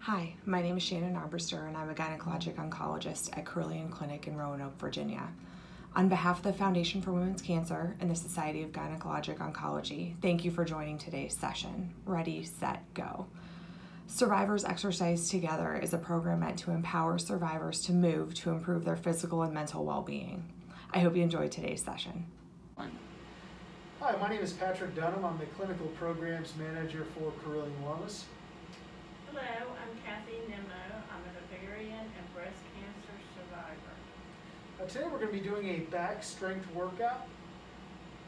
Hi, my name is Shannon Armbruster and I'm a gynecologic oncologist at Carillion Clinic in Roanoke, Virginia. On behalf of the Foundation for Women's Cancer and the Society of Gynecologic Oncology, thank you for joining today's session. Ready, set, go. Survivors Exercise Together is a program meant to empower survivors to move to improve their physical and mental well-being. I hope you enjoyed today's session. Hi, my name is Patrick Dunham. I'm the Clinical Programs Manager for Carillion Wellness. Hello, I'm Kathy Nimmo. I'm an ovarian and breast cancer survivor. Today we're going to be doing a back strength workout.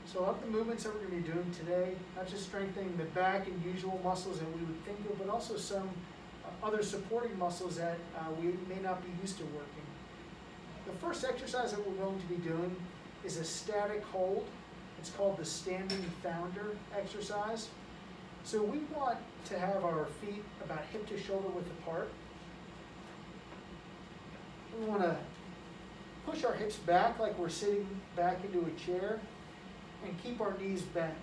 So of the movements that we're going to be doing today, not just strengthening the back and usual muscles that we would think of, but also some other supporting muscles that we may not be used to working. The first exercise that we're going to be doing is a static hold. It's called the standing founder exercise. So we want to have our feet about hip to shoulder width apart. We want to push our hips back like we're sitting back into a chair and keep our knees bent.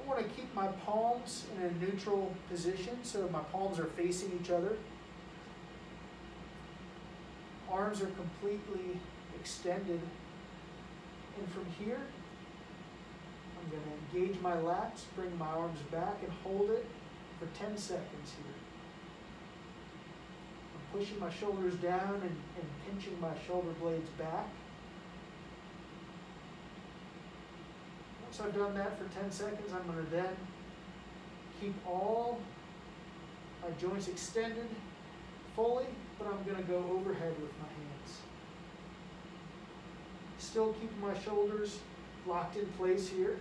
I want to keep my palms in a neutral position so my palms are facing each other. Arms are completely extended. And from here, I'm going to engage my lats, bring my arms back, and hold it for 10 seconds here. I'm pushing my shoulders down and pinching my shoulder blades back. Once I've done that for 10 seconds, I'm going to then keep all my joints extended fully, but I'm going to go overhead with my hands. Still keeping my shoulders locked in place here.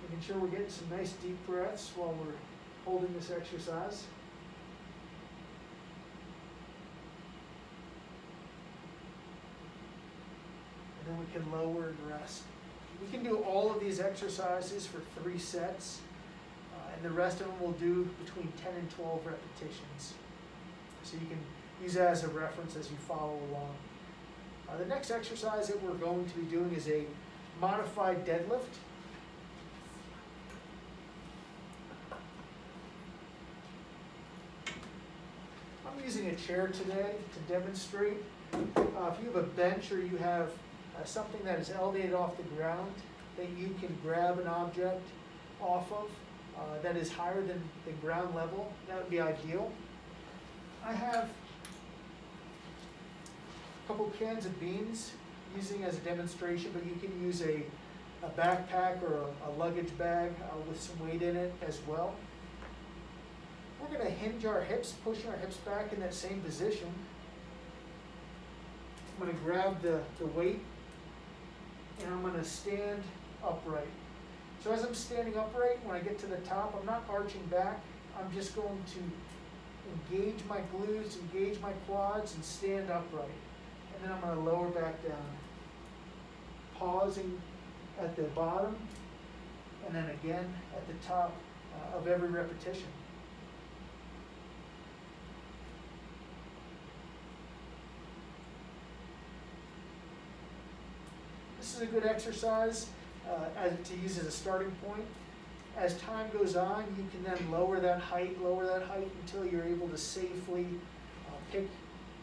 Making sure we're getting some nice deep breaths while we're holding this exercise. And then we can lower and rest. We can do all of these exercises for 3 sets, and the rest of them we'll do between 10 and 12 repetitions. So you can use that as a reference as you follow along. The next exercise that we're going to be doing is a modified deadlift. I'm using a chair today to demonstrate. If you have a bench or you have something that is elevated off the ground that you can grab an object off of that is higher than the ground level, that would be ideal. I have a couple cans of beans using as a demonstration, but you can use a backpack or a luggage bag with some weight in it as well. We're going to hinge our hips, pushing our hips back in that same position. I'm going to grab the weight and I'm going to stand upright. So as I'm standing upright, when I get to the top, I'm not arching back. I'm just going to engage my glutes, engage my quads, and stand upright. And then I'm going to lower back down. Pausing at the bottom, and then again at the top of every repetition. This is a good exercise to use as a starting point. As time goes on, you can then lower that height until you're able to safely pick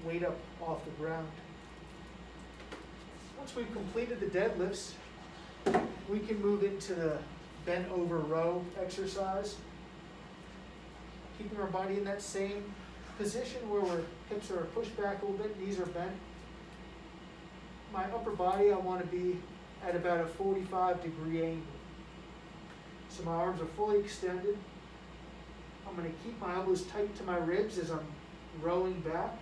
weight up off the ground. Once we've completed the deadlifts, we can move into the bent over row exercise. Keeping our body in that same position where our hips are pushed back a little bit, knees are bent. My upper body, I want to be at about a 45-degree angle. So my arms are fully extended. I'm going to keep my elbows tight to my ribs as I'm rowing back.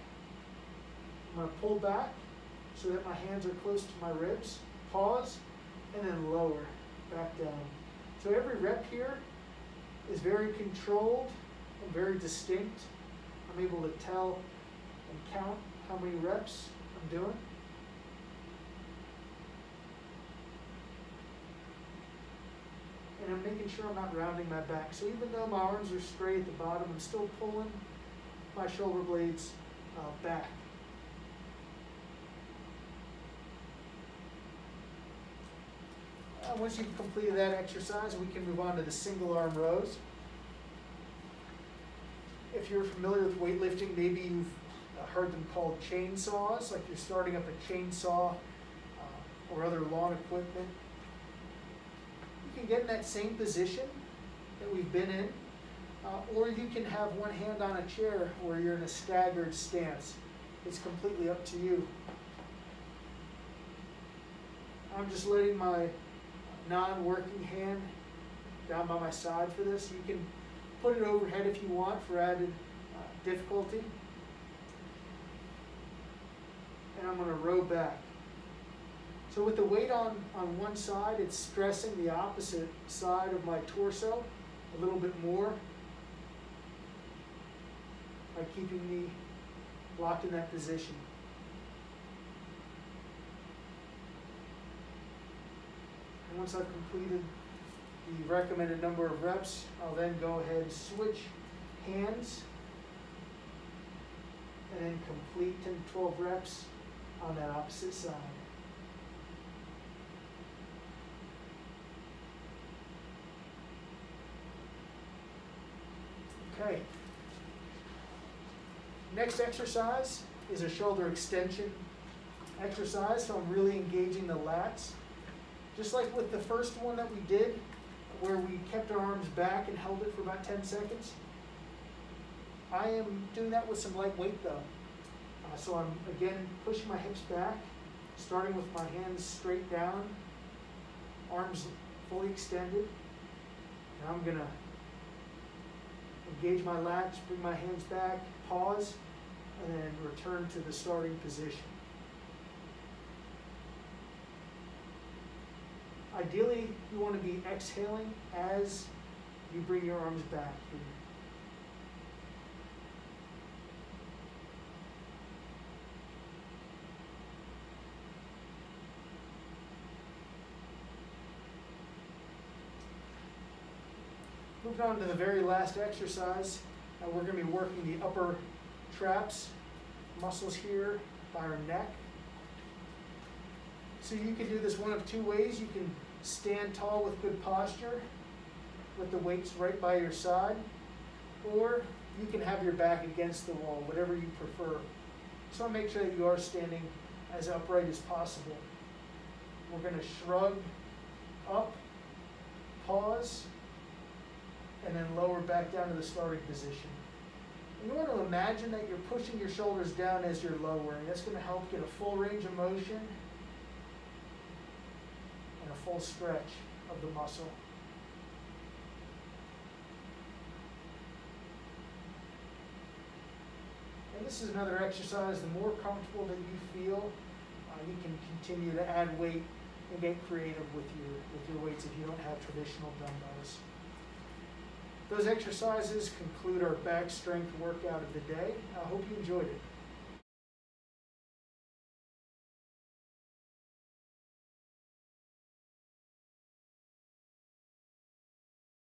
I'm going to pull back so that my hands are close to my ribs. Pause, and then lower back down. So every rep here is very controlled and very distinct. I'm able to tell and count how many reps I'm doing. And I'm making sure I'm not rounding my back. So even though my arms are straight at the bottom, I'm still pulling my shoulder blades back. Once you've completed that exercise, we can move on to the single arm rows. if you're familiar with weightlifting, maybe you've heard them called chainsaws, like you're starting up a chainsaw or other lawn equipment. You can get in that same position that we've been in, or you can have one hand on a chair where you're in a staggered stance. It's completely up to you. I'm just letting my non-working hand down by my side for this. You can put it overhead if you want for added difficulty. And I'm going to row back. So with the weight on one side, it's stressing the opposite side of my torso a little bit more by keeping me locked in that position. And once I've completed the recommended number of reps, I'll then go ahead and switch hands and then complete 10 to 12 reps on that opposite side. Okay. Next exercise is a shoulder extension exercise, so I'm really engaging the lats. Just like with the first one that we did, where we kept our arms back and held it for about 10 seconds. I am doing that with some light weight though. So I'm again pushing my hips back, starting with my hands straight down, arms fully extended. And I'm gonna engage my lats, bring my hands back, pause, and then return to the starting position. Ideally, you want to be exhaling as you bring your arms back. Moving on to the very last exercise, we're going to be working the upper traps muscles here by our neck. So you can do this one of two ways. You can stand tall with good posture with the weights right by your side, or you can have your back against the wall, whatever you prefer. So make sure that you are standing as upright as possible. We're going to shrug up, pause, and then lower back down to the starting position. And you want to imagine that you're pushing your shoulders down as you're lowering. That's going to help get a full range of motion and a full stretch of the muscle. And this is another exercise. The more comfortable that you feel, you can continue to add weight and get creative with your weights if you don't have traditional dumbbells. Those exercises conclude our back strength workout of the day. I hope you enjoyed it.